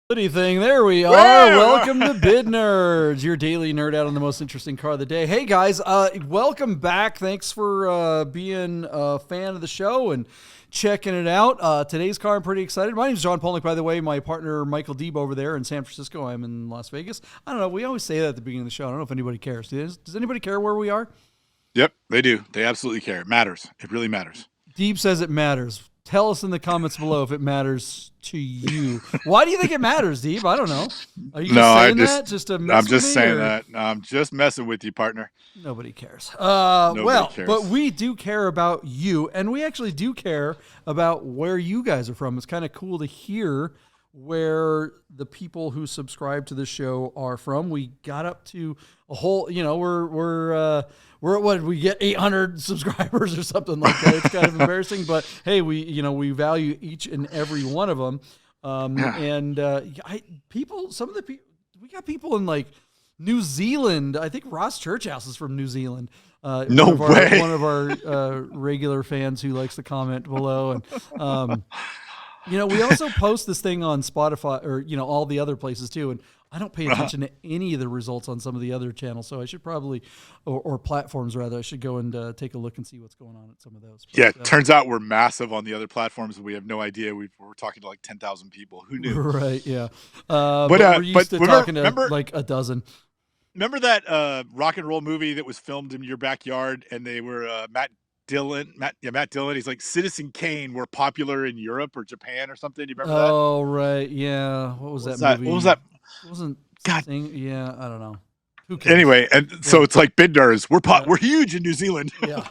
Thing. There we are. Whoa! Welcome to Bid Nerds, your daily nerd out on the most interesting car of the day. Hey guys, welcome back. Thanks for being a fan of the show and checking it out. Today's car, I'm pretty excited. My name is John Polnik, by the way. My partner Michael Deeb over there in San Francisco. I'm in Las Vegas. I don't know. We always say that at the beginning of the show. I don't know if anybody cares. Does anybody care where we are? Yep, they do. They absolutely care. It matters. It really matters. Deeb says it matters. Tell us in the comments below if it matters to you. Why do you think it matters, Deeb? I don't know. Are you just saying that just to mess I'm with just me? saying that. I'm just messing with you, partner. Nobody cares. Nobody cares. But we do care about you, and we actually do care about where you guys are from. It's kind of cool to hear where the people who subscribe to the show are from. We got up to a whole, we're at what, we get 800 subscribers or something like that. It's kind of embarrassing, but hey, we value each and every one of them. We got people in like New Zealand. I think Ross Churchhouse is from New Zealand. No way. One of our regular fans who likes to comment below. And, we also post this thing on Spotify or, all the other places too. And I don't pay attention to any of the results on some of the other channels. So I should probably, or platforms rather, I should go and take a look and see what's going on at some of those. But, yeah, turns out we're massive on the other platforms and we have no idea. We're talking to like 10,000 people. Who knew? Right, yeah. But we're used to talking to like a dozen. Remember that rock and roll movie that was filmed in your backyard and they were Matt Dillon. He's like Citizen Kane were popular in Europe or Japan or something. You remember that? Oh, right. Yeah. What was that movie? What was that? It wasn't. God. Yeah. I don't know. Who cares? Anyway, and so it's like Bid Nerds. We're huge in New Zealand. Yeah.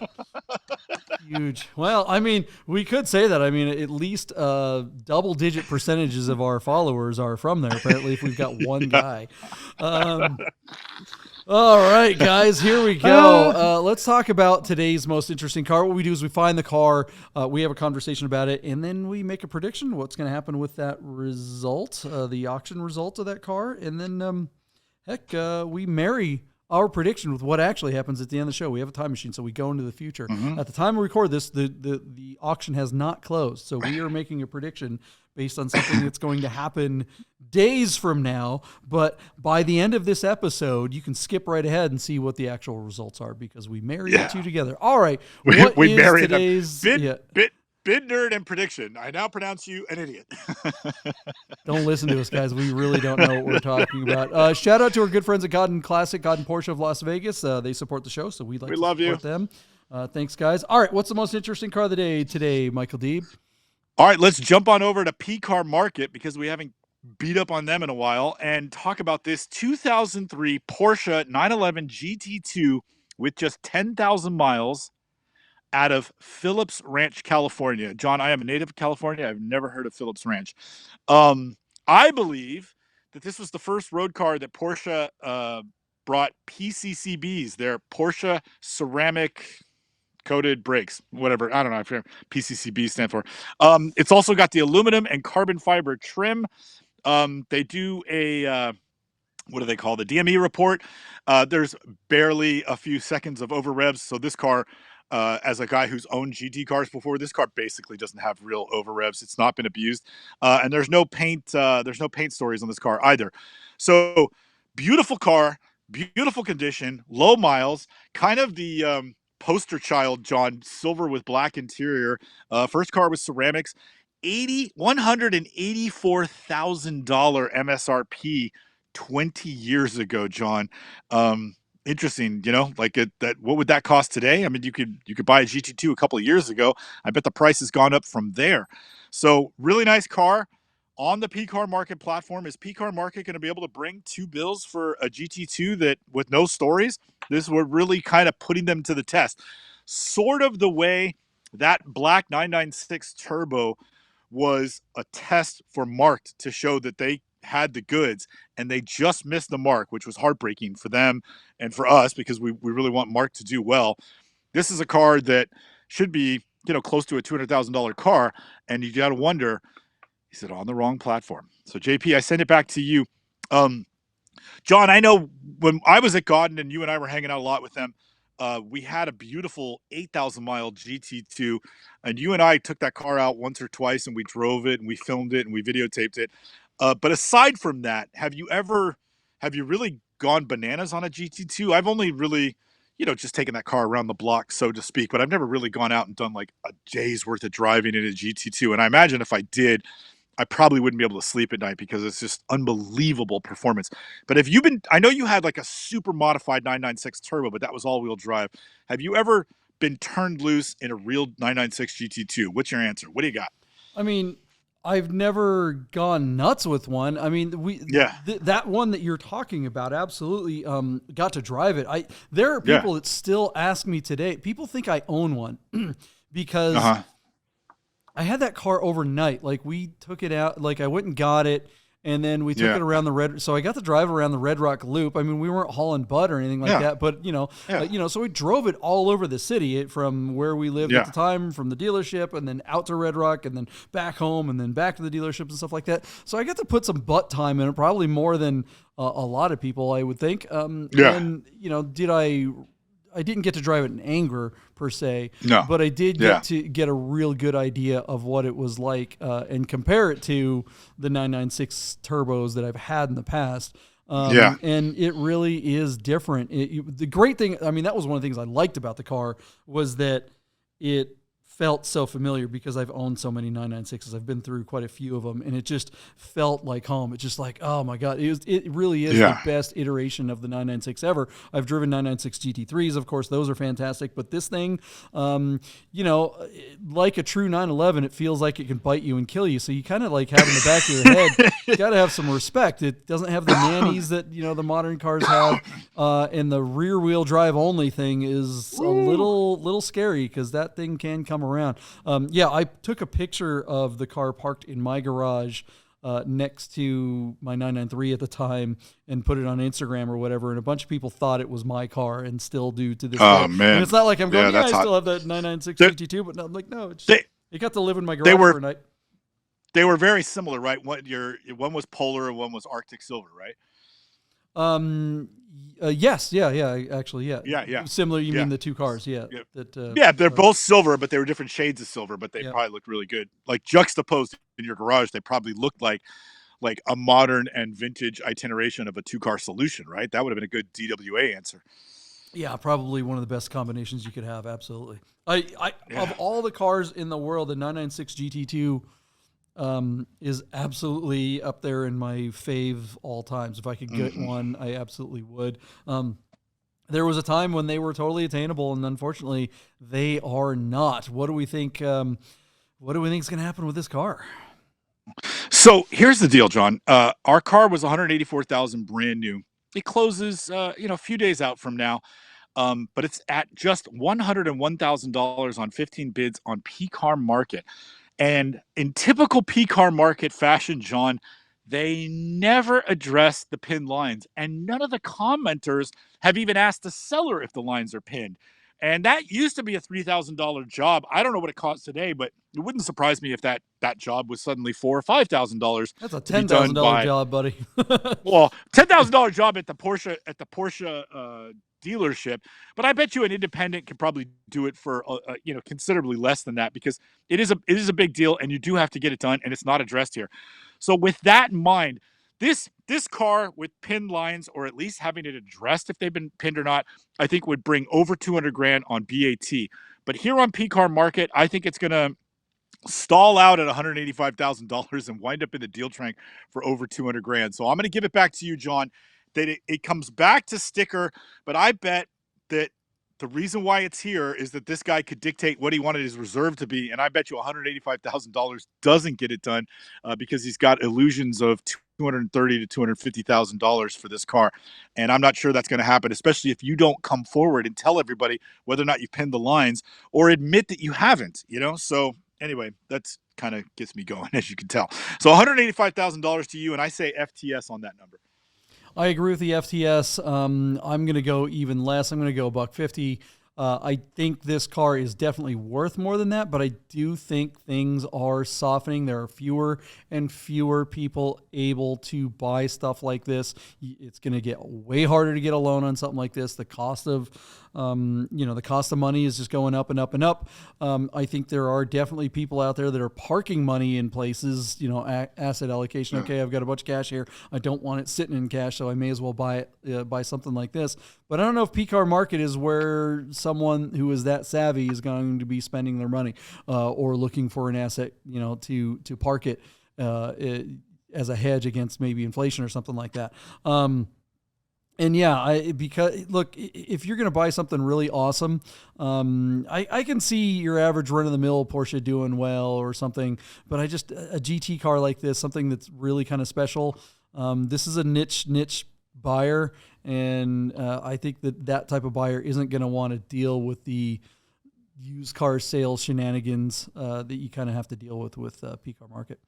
Huge. Well, I mean, we could say that. I mean, at least double-digit percentages of our followers are from there. Apparently, if we've got one guy. All right, guys, here we go. Let's talk about today's most interesting car. What we do is we find the car, we have a conversation about it, and then we make a prediction what's going to happen with that result, the auction result of that car, and then, we marry our prediction with what actually happens at the end of the show. We have a time machine, so we go into the future. Mm-hmm. At the time we record this, the auction has not closed, so we are making a prediction based on something that's going to happen days from now. But by the end of this episode, you can skip right ahead and see what the actual results are because we married the two together. All right. We married today's Bid Nerd and prediction. I now pronounce you an idiot. Don't listen to us, guys. We really don't know what we're talking about. Shout out to our good friends at God and Porsche of Las Vegas. They support the show, so we'd like to support them. Thanks, guys. All right. What's the most interesting car of the day today, Michael Deeb? All right, let's jump on over to PCAR Market because we haven't beat up on them in a while and talk about this 2003 Porsche 911 GT2 with just 10,000 miles out of Phillips Ranch, California. John, I am a native of California. I've never heard of Phillips Ranch. I believe that this was the first road car that Porsche brought PCCBs, their Porsche ceramic coated brakes, whatever. I don't know if PCCB stand for. It's also got the aluminum and carbon fiber trim. They do a what do they call the DME report? There's barely a few seconds of over revs. So this car, as a guy who's owned GT cars before, this car basically doesn't have real over revs. It's not been abused, and there's no paint. There's no paint stories on this car either. So beautiful car, beautiful condition, low miles, kind of the poster child, John, silver with black interior. First car was ceramics, $184,000 MSRP 20 years ago, John. Interesting, like that. What would that cost today? I mean, you could buy a GT2 a couple of years ago. I bet the price has gone up from there. So really nice car on the PCAR Market platform. Is PCAR Market going to be able to bring two bills for a GT2 that with no stories? This we're really kind of putting them to the test. Sort of the way that black 996 Turbo was a test for Marked to show that they had the goods and they just missed the mark, which was heartbreaking for them and for us because we really want Mark to do well. This is a car that should be, close to a $200,000 car. And you got to wonder, is it on the wrong platform? So JP, I send it back to you. John, I know when I was at Godden and you and I were hanging out a lot with them, we had a beautiful 8,000-mile GT2, and you and I took that car out once or twice, and we drove it, and we filmed it, and we videotaped it. But aside from that, have you really gone bananas on a GT2? I've only really, just taken that car around the block, so to speak, but I've never really gone out and done like a day's worth of driving in a GT2. And I imagine if I did, I probably wouldn't be able to sleep at night because it's just unbelievable performance. But have you been, I know you had like a super modified 996 turbo, but that was all wheel drive. Have you ever been turned loose in a real 996 GT2? What's your answer? What do you got? I mean, I've never gone nuts with one. I mean, Yeah. that one that you're talking about, absolutely got to drive it. There are people that still ask me today. People think I own one because I had that car overnight. Like we took it out, like I went and got it, and then we took it around so I got to drive around the Red Rock Loop. I mean, we weren't hauling butt or anything like that, but so we drove it all over the city from where we lived at the time, from the dealership, and then out to Red Rock, and then back home, and then back to the dealerships and stuff like that. So I got to put some butt time in it, probably more than a lot of people, I would think. And I didn't get to drive it in anger per se, but I did get to get a real good idea of what it was like and compare it to the 996 turbos that I've had in the past. And it really is different. The great thing, I mean, that was one of the things I liked about the car was that it felt so familiar because I've owned so many 996s. I've been through quite a few of them, and it just felt like home. It's just like, oh my God, it really is the best iteration of the 996 ever. I've driven 996 GT3s, of course, those are fantastic, but this thing, like a true 911, it feels like it can bite you and kill you. So you kind of like have in the back of your head, you got to have some respect. It doesn't have the nannies that, the modern cars have. And the rear wheel drive only thing is a little scary because that thing can come around. I took a picture of the car parked in my garage next to my 993 at the time and put it on Instagram or whatever, and a bunch of people thought it was my car and still do to this day. Oh, man. And it's not like I'm going, I still have that 996 GT2, but no, I'm like, no, it got to live in my garage for a night. They were very similar, right? One was polar and one was Arctic silver, right? Yes, actually, Yeah. Similar, you mean the two cars, yeah. They're both silver, but they were different shades of silver, but they probably looked really good. Like juxtaposed in your garage, they probably looked like a modern and vintage itineration of a two-car solution, right? That would have been a good DWA answer. Yeah, probably one of the best combinations you could have, absolutely. Of all the cars in the world, the 996 GT2 is absolutely up there in my fave all times. If I could get one, I absolutely would. There was a time when they were totally attainable, and unfortunately, they are not. What do we think? What do we think is going to happen with this car? So here's the deal, John. Our car was $184,000 brand new. It closes, a few days out from now. But it's at just $101,000 on 15 bids on PCAR Market. And in typical PCAR Market fashion, John, they never address the pinned lines. And none of the commenters have even asked the seller if the lines are pinned. And that used to be a $3,000 job. I don't know what it costs today, but it wouldn't surprise me if that job was suddenly $4,000 or $5,000. That's a $10,000 job, buddy. Well, $10,000 job at the Porsche dealership, but I bet you an independent could probably do it for considerably less than that, because it is a big deal, and you do have to get it done, and it's not addressed here. So with that in mind, this car with pinned lines, or at least having it addressed if they've been pinned or not, I think would bring over $200,000 on BAT. But here on PCAR Market, I think it's going to stall out at $185,000 and wind up in the deal trank for over $200,000. So I'm going to give it back to you, John, that it comes back to sticker, but I bet that the reason why it's here is that this guy could dictate what he wanted his reserve to be, and I bet you $185,000 doesn't get it done because he's got illusions of $230,000 to $250,000 for this car, and I'm not sure that's going to happen, especially if you don't come forward and tell everybody whether or not you pinned the lines or admit that you haven't. So anyway, that's kind of gets me going, as you can tell. So $185,000 to you, and I say FTS on that number. I agree with the FTS. I'm going to go even less. I'm going to go $150. I think this car is definitely worth more than that, but I do think things are softening. There are fewer and fewer people able to buy stuff like this. It's going to get way harder to get a loan on something like this. The cost of, the cost of money is just going up and up and up. I think there are definitely people out there that are parking money in places, asset allocation. Okay, I've got a bunch of cash here. I don't want it sitting in cash, so I may as well buy something like this. But I don't know if PCAR Market is where someone who is that savvy is going to be spending their money or looking for an asset, to park it as a hedge against maybe inflation or something like that. Because look, if you're going to buy something really awesome, I can see your average run-of-the-mill Porsche doing well or something, but a GT car like this, something that's really kind of special. This is a niche buyer, and I think that type of buyer isn't going to want to deal with the used car sales shenanigans that you kind of have to deal with PCAR Market.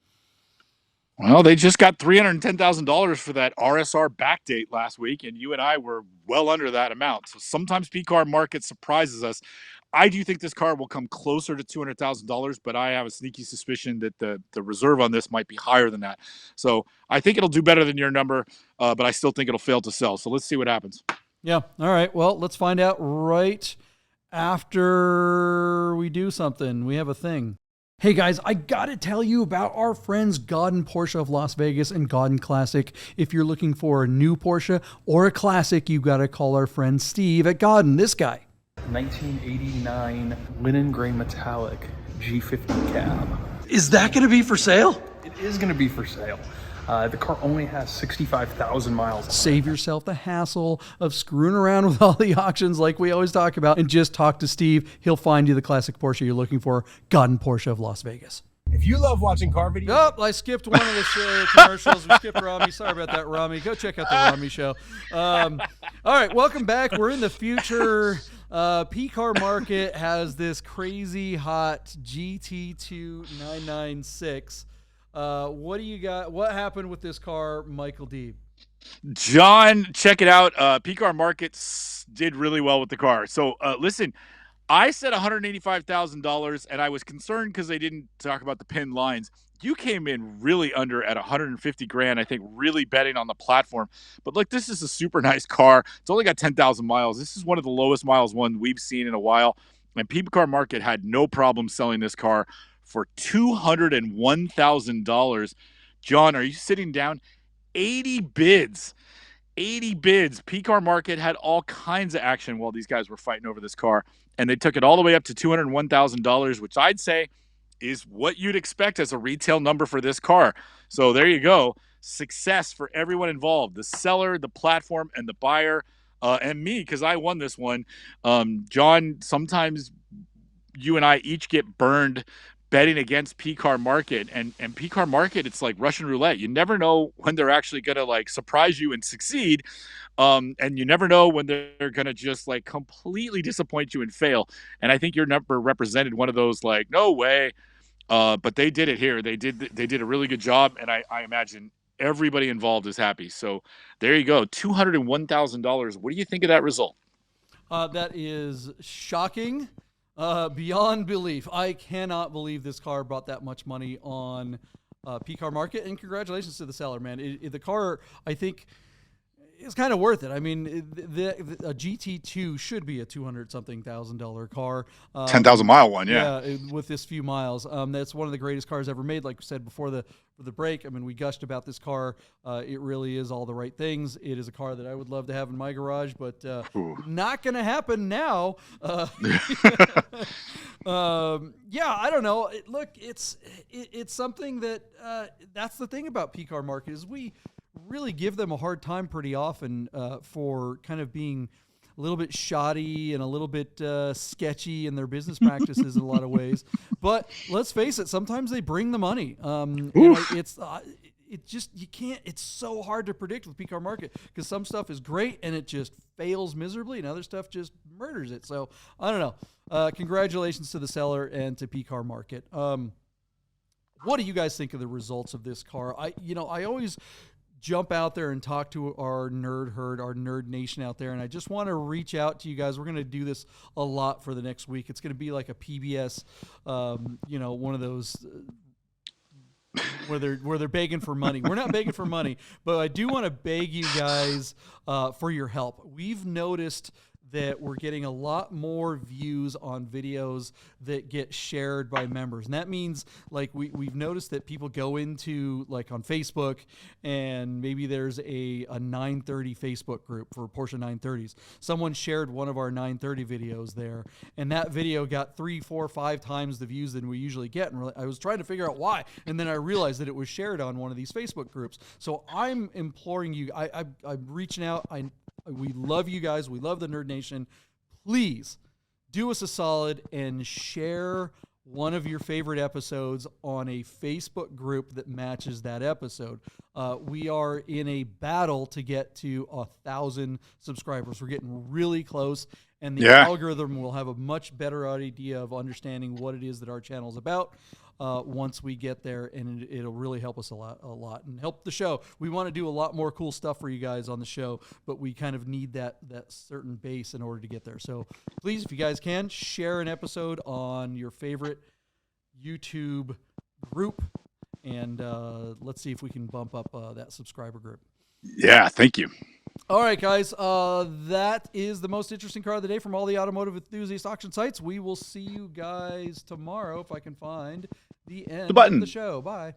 Well, they just got $310,000 for that RSR backdate last week, and you and I were well under that amount. So sometimes PCAR Market surprises us. I do think this car will come closer to $200,000, but I have a sneaky suspicion that the reserve on this might be higher than that. So I think it'll do better than your number, but I still think it'll fail to sell. So let's see what happens. Yeah. All right. Well, let's find out right after we do something. We have a thing. Hey guys, I gotta tell you about our friends Godden Porsche of Las Vegas and Godden Classic. If you're looking for a new Porsche or a classic, you gotta call our friend Steve at Godden, this guy. 1989 linen gray metallic G50 cab. Is that gonna be for sale? It is gonna be for sale. The car only has 65,000 miles. Save yourself the hassle of screwing around with all the auctions like we always talk about, and just talk to Steve. He'll find you the classic Porsche you're looking for. Godden Porsche of Las Vegas. If you love watching car videos... Oh, I skipped one of the commercials. We skipped Rami. Sorry about that, Rami. Go check out the Rami show. All right, welcome back. We're in the future. PCAR Market has this crazy hot GT2 996. What do you got? What happened with this car, Michael Deeb? John, check it out. PCAR Market did really well with the car. So listen, I said $185,000, and I was concerned because they didn't talk about the pin lines. You came in really under at 150 grand, I think, really betting on the platform. But look, this is a super nice car. It's only got 10,000 miles. This is one of the lowest miles one we've seen in a while. And PCAR Market had no problem selling this car for $201,000. John, are you sitting down? 80 bids. 80 bids. PCAR Market had all kinds of action while these guys were fighting over this car, and they took it all the way up to $201,000, which I'd say is what you'd expect as a retail number for this car. So there you go. Success for everyone involved, the seller, the platform, and the buyer, and me, because I won this one. John, sometimes you and I each get burned betting against PCAR Market, and PCAR Market, it's like Russian roulette. You never know when they're actually going to like surprise you and succeed. And you never know when they're going to just like completely disappoint you and fail. And I think your number represented one of those, like, no way. But they did it here. They did a really good job. And I imagine everybody involved is happy. So there you go. $201,000. What do you think of that result? That is shocking. Beyond belief. I cannot believe this car brought that much money on PCAR Market, and congratulations to the seller, man. The car, I think, is kind of worth it. I mean, a GT2 should be a $200,000 car. 10,000 mile one, yeah. Yeah, with this few miles. That's one of the greatest cars ever made. Like we said before the break, I mean, we gushed about this car. It really is all the right things. It is a car that I would love to have in my garage, but not going to happen now. Yeah, I don't know. Look, it's something that that's the thing about PCAR Market is we really give them a hard time pretty often for kind of being a little bit shoddy and a little bit sketchy in their business practices in a lot of ways. But let's face it, sometimes they bring the money. You can't, it's so hard to predict with PCAR Market because some stuff is great and it just fails miserably and other stuff just murders it. So I don't know. Congratulations to the seller and to PCAR Market. What do you guys think of the results of this car? I always jump out there and talk to our nerd herd, our nerd nation out there. And I just want to reach out to you guys. We're going to do this a lot for the next week. It's going to be like a PBS, one of those where they're begging for money. We're not begging for money, but I do want to beg you guys for your help. We've noticed that we're getting a lot more views on videos that get shared by members. And that means like we've noticed that people go into like on Facebook and maybe there's a 930 Facebook group for Porsche 930s. Someone shared one of our 930 videos there and that video got 3, 4, 5 times the views than we usually get. And I was trying to figure out why. And then I realized that it was shared on one of these Facebook groups. So I'm imploring you, I'm reaching out. We love you guys. We love the Nerd Nation. Please do us a solid and share one of your favorite episodes on a Facebook group that matches that episode. We are in a battle to get to 1,000 subscribers. We're getting really close, and the algorithm will have a much better idea of understanding what it is that our channel is about once we get there, and it'll really help us a lot, and help the show. We want to do a lot more cool stuff for you guys on the show, but we kind of need that certain base in order to get there. So please, if you guys can, share an episode on your favorite YouTube group, and let's see if we can bump up that subscriber group. Yeah, thank you. All right, guys, that is the most interesting car of the day from all the automotive enthusiast auction sites. We will see you guys tomorrow if I can find the end of the show. Bye.